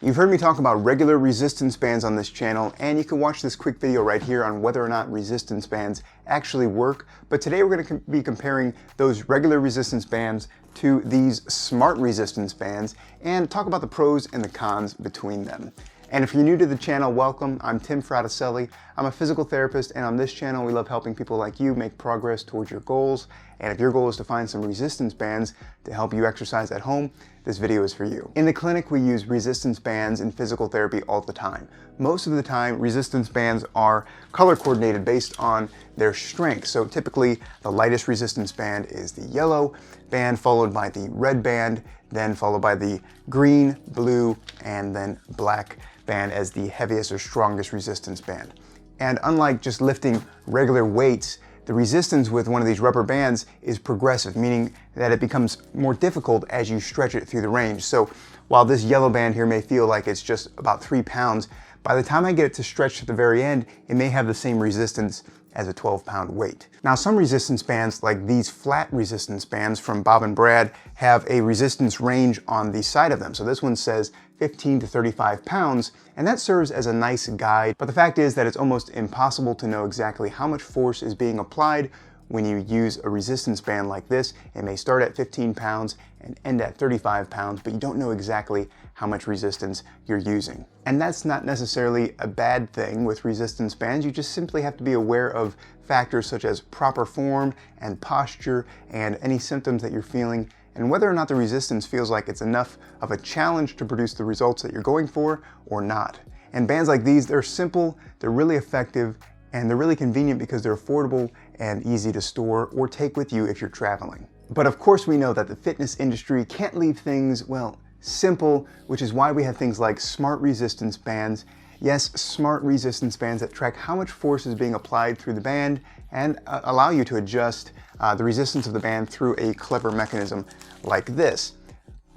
You've heard me talk about regular resistance bands on this channel, and you can watch this quick video right here on whether or not resistance bands actually work. But today we're going to be comparing those regular resistance bands to these smart resistance bands and talk about the pros and the cons between them. And if you're new to the channel, welcome. I'm Tim Fraticelli. I'm a physical therapist, and on this channel we love helping people like you make progress towards your goals. And if your goal is to find some resistance bands to help you exercise at home, this video is for you. In the clinic, we use resistance bands in physical therapy all the time. Most of the time, resistance bands are color coordinated based on their strength. So typically, the lightest resistance band is the yellow band, followed by the red band, then followed by the green, blue, and then black band as the heaviest or strongest resistance band. And unlike just lifting regular weights, the resistance with one of these rubber bands is progressive, meaning that it becomes more difficult as you stretch it through the range. So while this yellow band here may feel like it's just about 3 pounds, by the time I get it to stretch to the very end, it may have the same resistance as a 12-pound weight. Now, some resistance bands, like these flat resistance bands from Bob and Brad, have a resistance range on the side of them. So this one says 15 to 35 pounds, and that serves as a nice guide. But the fact is that it's almost impossible to know exactly how much force is being applied when you use a resistance band like this. It may start at 15 pounds and end at 35 pounds, but you don't know exactly how much resistance you're using. And that's not necessarily a bad thing with resistance bands. You just simply have to be aware of factors such as proper form and posture and any symptoms that you're feeling, and whether or not the resistance feels like it's enough of a challenge to produce the results that you're going for or not. And bands like these, they're simple, they're really effective, and they're really convenient because they're affordable and easy to store or take with you if you're traveling. But of course we know that the fitness industry can't leave things, well, simple, which is why we have things like smart resistance bands. Yes, smart resistance bands that track how much force is being applied through the band and allow you to adjust the resistance of the band through a clever mechanism like this.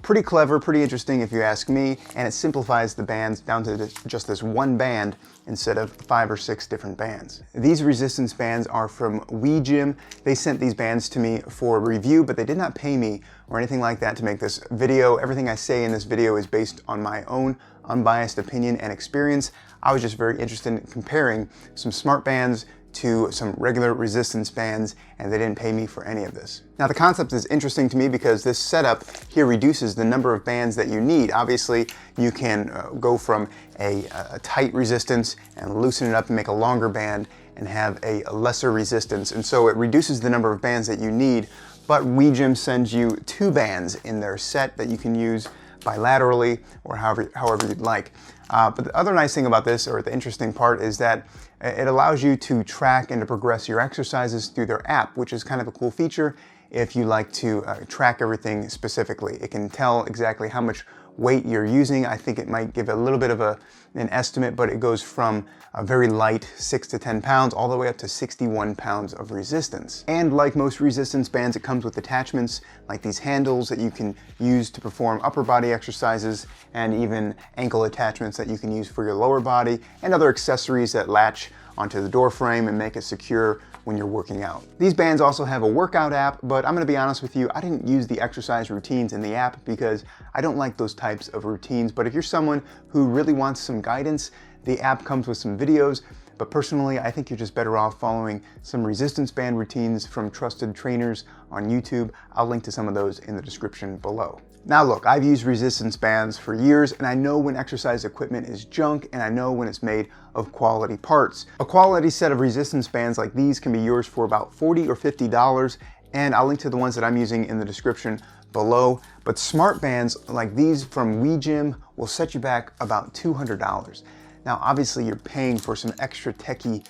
Pretty clever, pretty interesting if you ask me, and it simplifies the bands down to just this one band instead of 5 or 6 different bands. These resistance bands are from WeGym. They sent these bands to me for review, but they did not pay me or anything like that to make this video. Everything I say in this video is based on my own unbiased opinion and experience. I was just very interested in comparing some smart bands to some regular resistance bands, and they didn't pay me for any of this. Now, the concept is interesting to me because this setup here reduces the number of bands that you need. Obviously, you can go from a tight resistance and loosen it up and make a longer band and have a lesser resistance, and so it reduces the number of bands that you need. But WeGym sends you 2 bands in their set that you can use bilaterally or however you'd like. But the other nice thing about this, or the interesting part, is that it allows you to track and to progress your exercises through their app, which is kind of a cool feature if you like to track everything specifically. It can tell exactly how much weight you're using. I think it might give a little bit of an estimate, but it goes from a very light 6 to 10 pounds all the way up to 61 pounds of resistance. And like most resistance bands, it comes with attachments like these handles that you can use to perform upper body exercises, and even ankle attachments that you can use for your lower body, and other accessories that latch onto the door frame and make it secure when you're working out. These bands also have a workout app, but I'm gonna be honest with you, I didn't use the exercise routines in the app because I don't like those types of routines. But if you're someone who really wants some guidance, the app comes with some videos. But personally, I think you're just better off following some resistance band routines from trusted trainers on YouTube. I'll link to some of those in the description below. Now look, I've used resistance bands for years, and I know when exercise equipment is junk, and I know when it's made of quality parts. A quality set of resistance bands like these can be yours for about $40 or $50, and I'll link to the ones that I'm using in the description below. But smart bands like these from WeGym will set you back about $200. Now obviously you're paying for some extra techie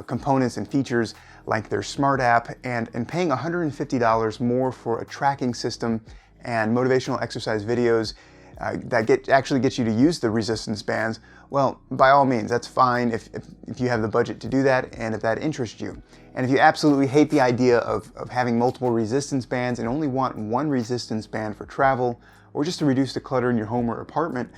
components and features like their smart app, and paying $150 more for a tracking system and motivational exercise videos that actually get you to use the resistance bands. Well, by all means, that's fine if you have the budget to do that and if that interests you. And if you absolutely hate the idea of having multiple resistance bands and only want one resistance band for travel or just to reduce the clutter in your home or apartment,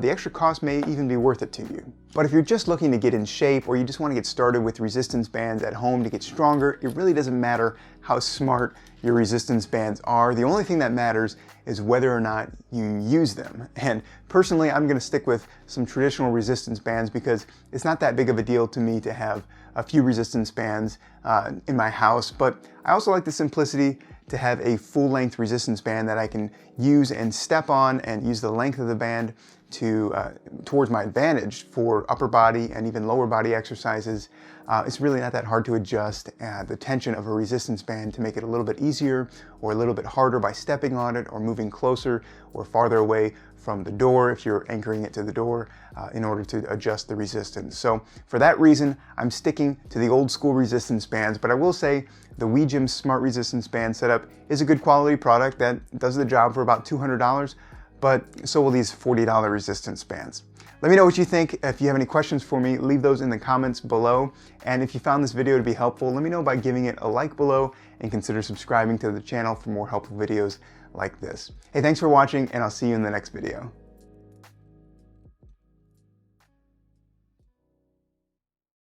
the extra cost may even be worth it to you. But if you're just looking to get in shape, or you just want to get started with resistance bands at home to get stronger, it really doesn't matter how smart your resistance bands are. The only thing that matters is whether or not you use them. And personally, I'm gonna stick with some traditional resistance bands because it's not that big of a deal to me to have a few resistance bands in my house, but I also like the simplicity to have a full-length resistance band that I can use and step on and use the length of the band towards my advantage for upper body and even lower body exercises. It's really not that hard to adjust the tension of a resistance band to make it a little bit easier or a little bit harder by stepping on it or moving closer or farther away from the door if you're anchoring it to the door in order to adjust the resistance. So for that reason, I'm sticking to the old school resistance bands, but I will say the WeGym Smart Resistance Band setup is a good quality product that does the job for about $200, but so will these $40 resistance bands. Let me know what you think. If you have any questions for me, leave those in the comments below. And if you found this video to be helpful, let me know by giving it a like below and consider subscribing to the channel for more helpful videos like this. Hey, thanks for watching, and I'll see you in the next video.